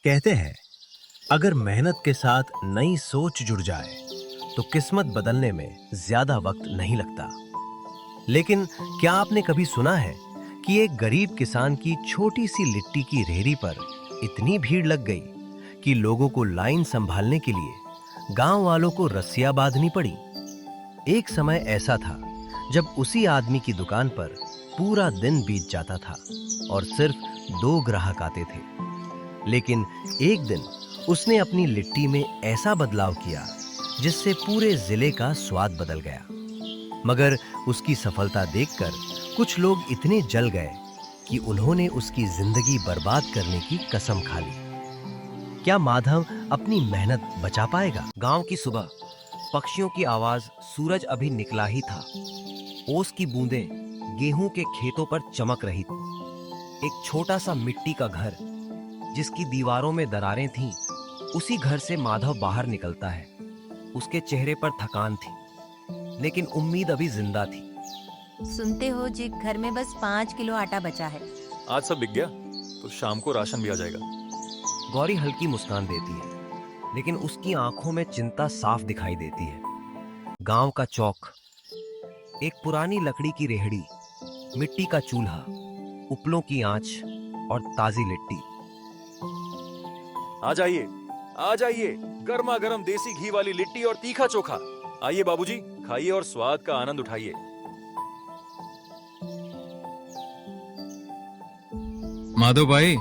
कहते हैं अगर मेहनत के साथ नई सोच जुड़ जाए तो किस्मत बदलने में ज्यादा वक्त नहीं लगता। लेकिन क्या आपने कभी सुना है कि एक गरीब किसान की छोटी सी लिट्टी की रेहड़ी पर इतनी भीड़ लग गई कि लोगों को लाइन संभालने के लिए गांव वालों को रस्सियां बांधनी पड़ी। एक समय ऐसा था जब उसी आदमी की दुकान पर पूरा दिन बीत जाता था और सिर्फ 2 ग्राहक आते थे। लेकिन एक दिन उसने अपनी लिट्टी में ऐसा बदलाव किया जिससे पूरे जिले का स्वाद बदल गया। मगर उसकी सफलता देखकर कुछ लोग इतने जल गए कि उन्होंने उसकी जिंदगी बर्बाद करने की कसम खा ली। क्या माधव अपनी मेहनत बचा पाएगा? गांव की सुबह, पक्षियों की आवाज, सूरज अभी निकला ही था। ओस की बूंदें गेहूं के खेतों पर चमक रही थी। एक छोटा सा मिट्टी का घर जिसकी दीवारों में दरारें थीं, उसी घर से माधव बाहर निकलता है। उसके चेहरे पर थकान थी, लेकिन उम्मीद अभी जिंदा थी। सुनते हो जी, घर में बस 5 किलो आटा बचा है। आज सब बिक गया तो शाम को राशन भी आ जाएगा। गौरी हल्की मुस्कान देती है, लेकिन उसकी आंखों में चिंता साफ दिखाई देती है। गांव का चौक, एक पुरानी लकड़ी की रेहड़ी, मिट्टी का चूल्हा, उपलों की आंच और ताजी लिट्टी। आ जाइए, गर्मा गर्म देसी घी वाली लिट्टी और तीखा चोखा। आइए बाबूजी, खाइए और स्वाद का आनंद उठाइए। माधव भाई,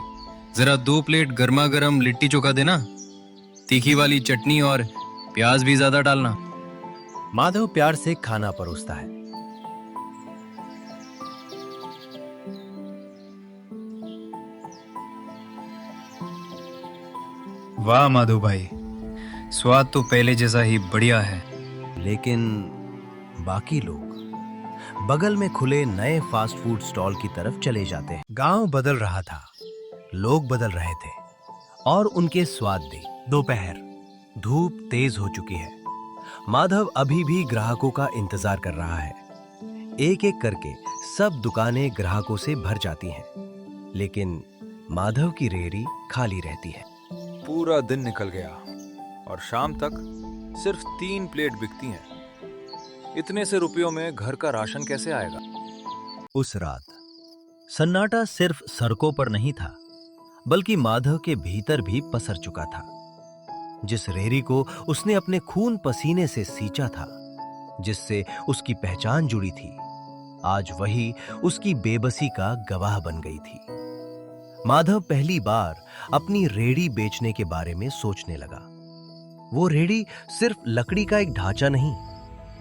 जरा 2 प्लेट गर्मा गर्म लिट्टी चोखा देना, तीखी वाली चटनी और प्याज भी ज्यादा डालना। माधव प्यार से खाना परोसता है। वाह माधव भाई, स्वाद तो पहले जैसा ही बढ़िया है। लेकिन बाकी लोग बगल में खुले नए फास्ट फूड स्टॉल की तरफ चले जाते हैं। गांव बदल रहा था, लोग बदल रहे थे और उनके स्वाद भी। दोपहर, धूप तेज हो चुकी है। माधव अभी भी ग्राहकों का इंतजार कर रहा है। एक एक करके सब दुकानें ग्राहकों से भर जाती हैं, लेकिन माधव की रेहड़ी खाली रहती है। पूरा दिन निकल गया और शाम तक सिर्फ 3 प्लेट बिकती हैं। इतने से रुपयों में घर का राशन कैसे आएगा? उस रात सन्नाटा सिर्फ सड़कों पर नहीं था, बल्कि माधव के भीतर भी पसर चुका था। जिस रेहड़ी को उसने अपने खून पसीने से सींचा था, जिससे उसकी पहचान जुड़ी थी, आज वही उसकी बेबसी का गवाह बन गई थी। माधव पहली बार अपनी रेहड़ी बेचने के बारे में सोचने लगा। वो रेहड़ी सिर्फ लकड़ी का एक ढांचा नहीं,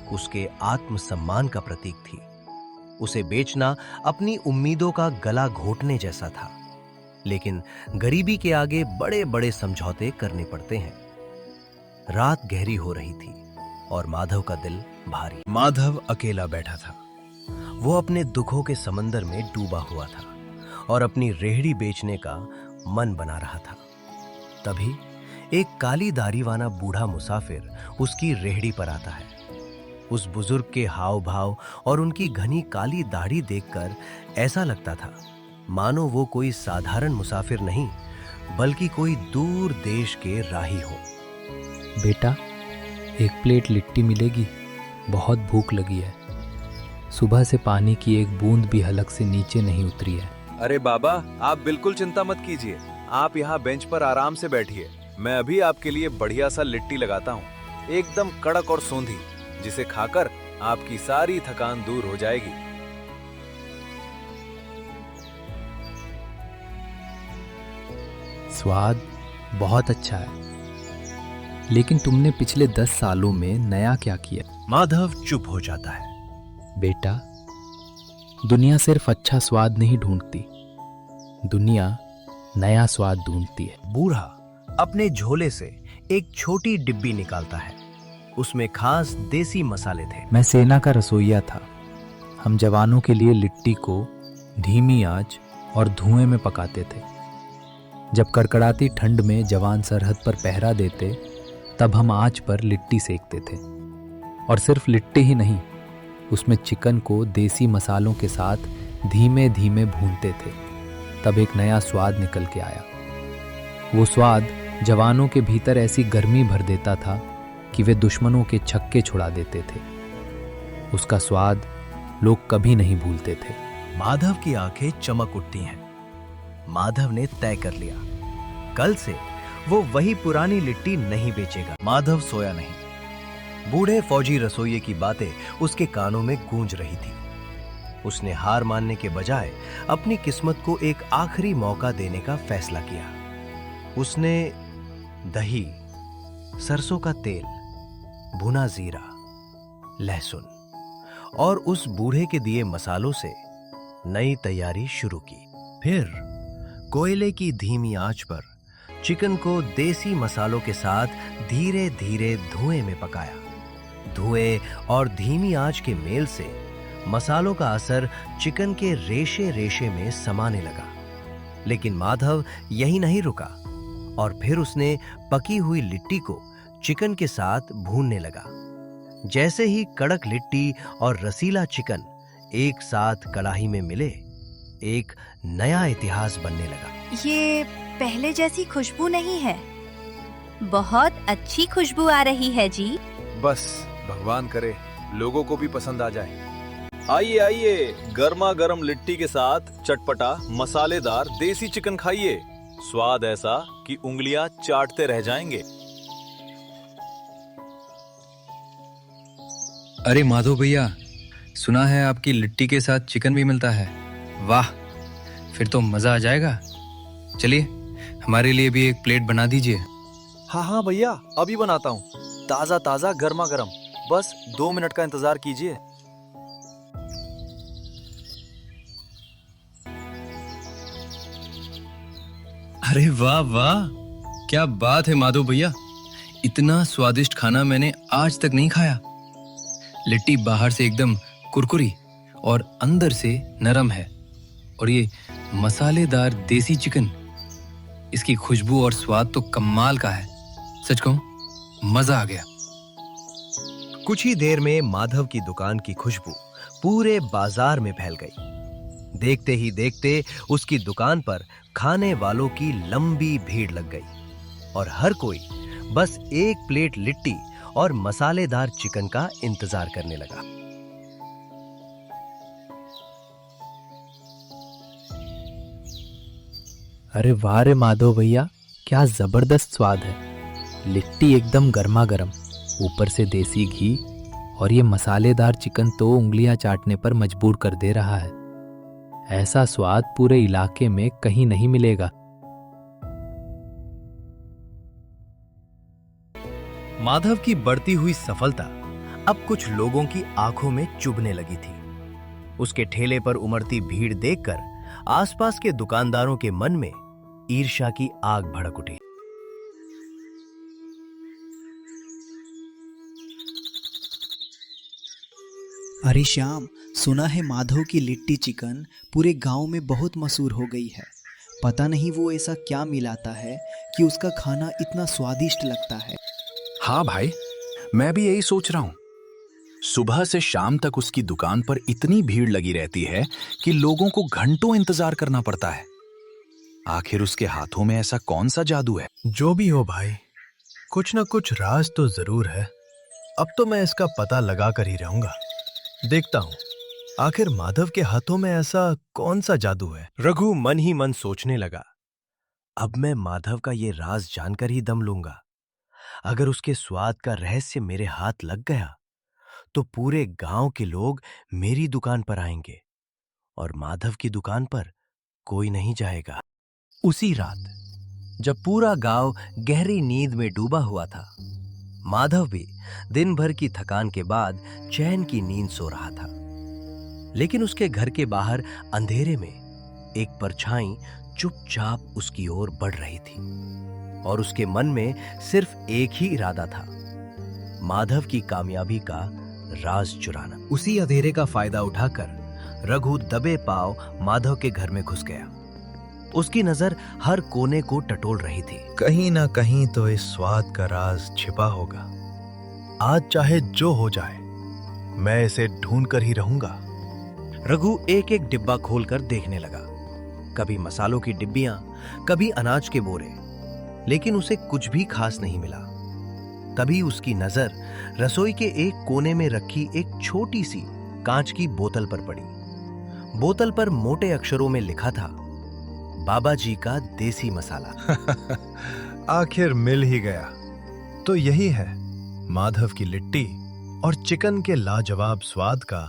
उसके आत्मसम्मान का प्रतीक थी। उसे बेचना अपनी उम्मीदों का गला घोटने जैसा था। लेकिन गरीबी के आगे बड़े बड़े समझौते करने पड़ते हैं। रात गहरी हो रही थी और माधव का दिल भारी। माधव अकेला बैठा था। वो अपने दुखों के समंदर में डूबा हुआ था और अपनी रेहड़ी बेचने का मन बना रहा था। तभी एक काली दाढ़ी वाला बूढ़ा मुसाफिर उसकी रेहड़ी पर आता है। उस बुजुर्ग के हाव भाव और उनकी घनी काली दाढ़ी देखकर ऐसा लगता था मानो वो कोई साधारण मुसाफिर नहीं, बल्कि कोई दूर देश के राही हो। बेटा, 1 प्लेट लिट्टी मिलेगी? बहुत भूख लगी है। सुबह से पानी की एक बूंद भी हलक से नीचे नहीं उतरी है। अरे बाबा, आप बिल्कुल चिंता मत कीजिए। आप यहाँ बेंच पर आराम से बैठिए। मैं अभी आपके लिए बढ़िया सा लिट्टी लगाता हूँ, एकदम कड़क और सोंधी, जिसे खाकर आपकी सारी थकान दूर हो जाएगी। स्वाद बहुत अच्छा है, लेकिन तुमने पिछले 10 सालों में नया क्या किया? माधव चुप हो जाता है। बेटा, दुनिया सिर्फ अच्छा स्वाद नहीं ढूंढती, दुनिया नया स्वाद ढूंढती है। बूढ़ा अपने झोले से एक छोटी डिब्बी निकालता है। उसमें खास देसी मसाले थे। मैं सेना का रसोइया था। हम जवानों के लिए लिट्टी को धीमी आंच और धुएं में पकाते थे। जब कड़कड़ाती ठंड में जवान सरहद पर पहरा देते, तब हम आंच पर लिट्टी सेकते थे। और सिर्फ लिट्टी ही नहीं, उसमें चिकन को देसी मसालों के साथ धीमे धीमे भूनते थे। तब एक नया स्वाद निकल के आया। वो स्वाद जवानों के भीतर ऐसी गर्मी भर देता था कि वे दुश्मनों के छक्के छुड़ा देते थे। उसका स्वाद लोग कभी नहीं भूलते थे। माधव की आंखें चमक उठती हैं। माधव ने तय कर लिया, कल से वो वही पुरानी लिट्टी नहीं बेचेगा। माधव सोया नहीं। बूढ़े फौजी रसोइये की बातें उसके कानों में गूंज रही थी। उसने हार मानने के बजाय अपनी किस्मत को एक आखिरी मौका देने का फैसला किया। उसने दही, सरसों का तेल, भुना जीरा, लहसुन और उस बूढ़े के दिए मसालों से नई तैयारी शुरू की। फिर कोयले की धीमी आंच पर चिकन को देसी मसालों के साथ धीरे धीरे धुएं में पकाया। धुएं और धीमी आंच के मेल से मसालों का असर चिकन के रेशे रेशे में समाने लगा। लेकिन माधव यही नहीं रुका और फिर उसने पकी हुई लिट्टी को चिकन के साथ भूनने लगा। जैसे ही कड़क लिट्टी और रसीला चिकन एक साथ कढ़ाई में मिले, एक नया इतिहास बनने लगा। ये पहले जैसी खुशबू नहीं है, बहुत अच्छी खुशबू आ रही है जी। बस भगवान करे लोगों को भी पसंद आ जाए। आइए आइए, गर्मा गर्म लिट्टी के साथ चटपटा मसालेदार देसी चिकन खाइए। स्वाद ऐसा कि उंगलियां चाटते रह जाएंगे। अरे माधव भैया, सुना है आपकी लिट्टी के साथ चिकन भी मिलता है। वाह, फिर तो मजा आ जाएगा। चलिए हमारे लिए भी एक प्लेट बना दीजिए। हाँ हाँ भैया, अभी बनाता हूँ। ताजा ताजा गर्मा गर्म, बस 2 मिनट का इंतजार कीजिए। अरे वाह वाह, क्या बात है माधव भैया, इतना स्वादिष्ट खाना मैंने आज तक नहीं खाया। लिट्टी बाहर से एकदम कुरकुरी और अंदर से नरम है, और ये मसालेदार देसी चिकन, इसकी खुशबू और स्वाद तो कमाल का है। सच कहूं, मजा आ गया। कुछ ही देर में माधव की दुकान की खुशबू पूरे बाजार में फैल गई। देखते ही देखते उसकी दुकान पर खाने वालों की लंबी भीड़ लग गई और हर कोई बस एक प्लेट लिट्टी और मसालेदार चिकन का इंतजार करने लगा। अरे वाह रे माधव भैया, क्या जबरदस्त स्वाद है। लिट्टी एकदम गर्मा गर्म, ऊपर से देसी घी, और ये मसालेदार चिकन तो उंगलियां चाटने पर मजबूर कर दे रहा है। ऐसा स्वाद पूरे इलाके में कहीं नहीं मिलेगा। माधव की बढ़ती हुई सफलता अब कुछ लोगों की आंखों में चुभने लगी थी। उसके ठेले पर उमड़ती भीड़ देखकर आसपास के दुकानदारों के मन में ईर्ष्या की आग भड़क उठी। अरे श्याम, सुना है माधव की लिट्टी चिकन पूरे गांव में बहुत मशहूर हो गई है। पता नहीं वो ऐसा क्या मिलाता है कि उसका खाना इतना स्वादिष्ट लगता है। हाँ भाई, मैं भी यही सोच रहा हूँ। सुबह से शाम तक उसकी दुकान पर इतनी भीड़ लगी रहती है कि लोगों को घंटों इंतजार करना पड़ता है। आखिर उसके हाथों में ऐसा कौन सा जादू है? जो भी हो भाई, कुछ ना कुछ राज तो जरूर है। अब तो मैं इसका पता लगा कर ही रहूंगा। देखता हूँ आखिर माधव के हाथों में ऐसा कौन सा जादू है। रघु मन ही मन सोचने लगा, अब मैं माधव का ये राज जानकर ही दम लूंगा। अगर उसके स्वाद का रहस्य मेरे हाथ लग गया तो पूरे गांव के लोग मेरी दुकान पर आएंगे और माधव की दुकान पर कोई नहीं जाएगा। उसी रात जब पूरा गांव गहरी नींद में डूबा हुआ था, माधव भी दिन भर की थकान के बाद चैन की नींद सो रहा था। लेकिन उसके घर के बाहर अंधेरे में एक परछाई चुपचाप उसकी ओर बढ़ रही थी और उसके मन में सिर्फ एक ही इरादा था, माधव की कामयाबी का राज चुराना। उसी अंधेरे का फायदा उठाकर रघु दबे पांव माधव के घर में घुस गया। उसकी नजर हर कोने को टटोल रही थी। कहीं ना कहीं तो इस स्वाद का राज छिपा होगा। आज चाहे जो हो जाए, मैं इसे ढूंढ कर ही रहूंगा। रघु एक एक डिब्बा खोलकर देखने लगा। कभी मसालों की डिब्बियां, कभी अनाज के बोरे, लेकिन उसे कुछ भी खास नहीं मिला। तभी उसकी नजर रसोई के एक कोने में रखी एक छोटी सी कांच की बोतल पर पड़ी। बोतल पर मोटे अक्षरों में लिखा था, बाबा जी का देसी मसाला। आखिर मिल ही गया। तो यही है माधव की लिट्टी और चिकन के लाजवाब स्वाद का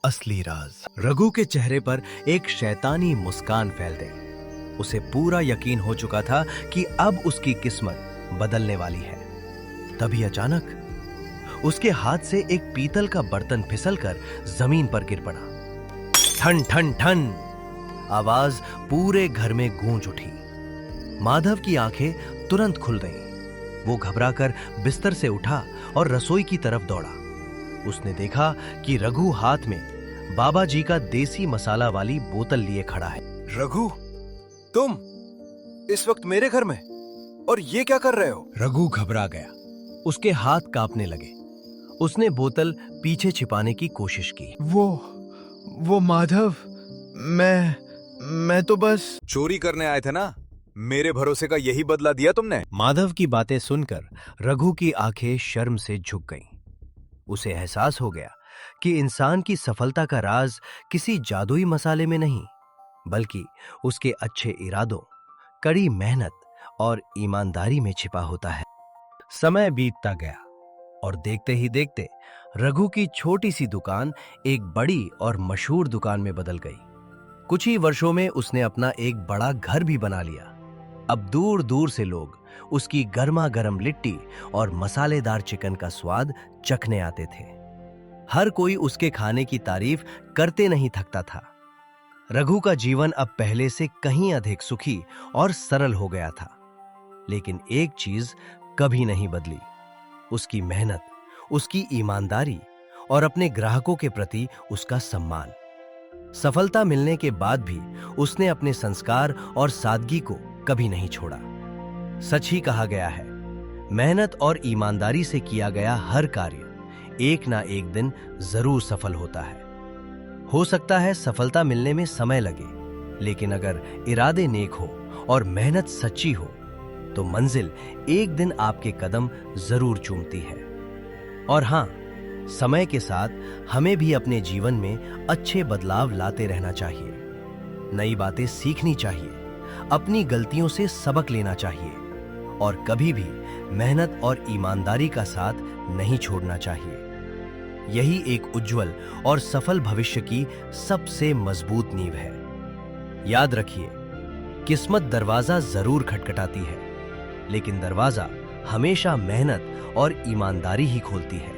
असली राज। रघु के चेहरे पर एक शैतानी मुस्कान फैल गई। उसे पूरा यकीन हो चुका था कि अब उसकी किस्मत बदलने वाली है। तभी अचानक उसके हाथ से एक पीतल का बर्तन फिसलकर जमीन पर गिर पड़ा। ठन ठन ठन आवाज पूरे घर में गूंज उठी। माधव की आंखें तुरंत खुल गईं। वो घबराकर बिस्तर से उठा और रसोई की तरफ दौड़ा। उसने देखा कि रघु हाथ में बाबा जी का देसी मसाला वाली बोतल लिए खड़ा है। रघु, तुम इस वक्त मेरे घर में और ये क्या कर रहे हो? रघु घबरा गया। उसके हाथ कांपने लगे। उसने बोतल पीछे छिपाने की कोशिश की। वो माधव, मैं तो बस चोरी करने आए थे ना। मेरे भरोसे का यही बदला दिया तुमने। माधव की बातें सुनकर रघु की आंखें शर्म से झुक गईं। उसे एहसास हो गया कि इंसान की सफलता का राज किसी जादुई मसाले में नहीं, बल्कि उसके अच्छे इरादों, कड़ी मेहनत और ईमानदारी में छिपा होता है। समय बीतता गया और देखते ही देखते रघु की छोटी सी दुकान एक बड़ी और मशहूर दुकान में बदल गई। कुछ ही वर्षों में उसने अपना एक बड़ा घर भी बना लिया। अब दूर दूर से लोग उसकी गर्मा गर्म लिट्टी और मसालेदार चिकन का स्वाद चखने आते थे। हर कोई उसके खाने की तारीफ करते नहीं थकता था। रघु का जीवन अब पहले से कहीं अधिक सुखी और सरल हो गया था। लेकिन एक चीज कभी नहीं बदली, उसकी मेहनत, उसकी ईमानदारी और अपने ग्राहकों के प्रति उसका सम्मान। सफलता मिलने के बाद भी उसने अपने संस्कार और सादगी को कभी नहीं छोड़ा। सच ही कहा गया है, मेहनत और ईमानदारी से किया गया हर कार्य एक ना एक दिन जरूर सफल होता है। हो सकता है सफलता मिलने में समय लगे, लेकिन अगर इरादे नेक हो और मेहनत सच्ची हो तो मंजिल एक दिन आपके कदम जरूर चूमती है। और हां, समय के साथ हमें भी अपने जीवन में अच्छे बदलाव लाते रहना चाहिए। नई बातें सीखनी चाहिए, अपनी गलतियों से सबक लेना चाहिए और कभी भी मेहनत और ईमानदारी का साथ नहीं छोड़ना चाहिए। यही एक उज्जवल और सफल भविष्य की सबसे मजबूत नींव है। याद रखिए, किस्मत दरवाजा जरूर खटखटाती है, लेकिन दरवाजा हमेशा मेहनत और ईमानदारी ही खोलती है।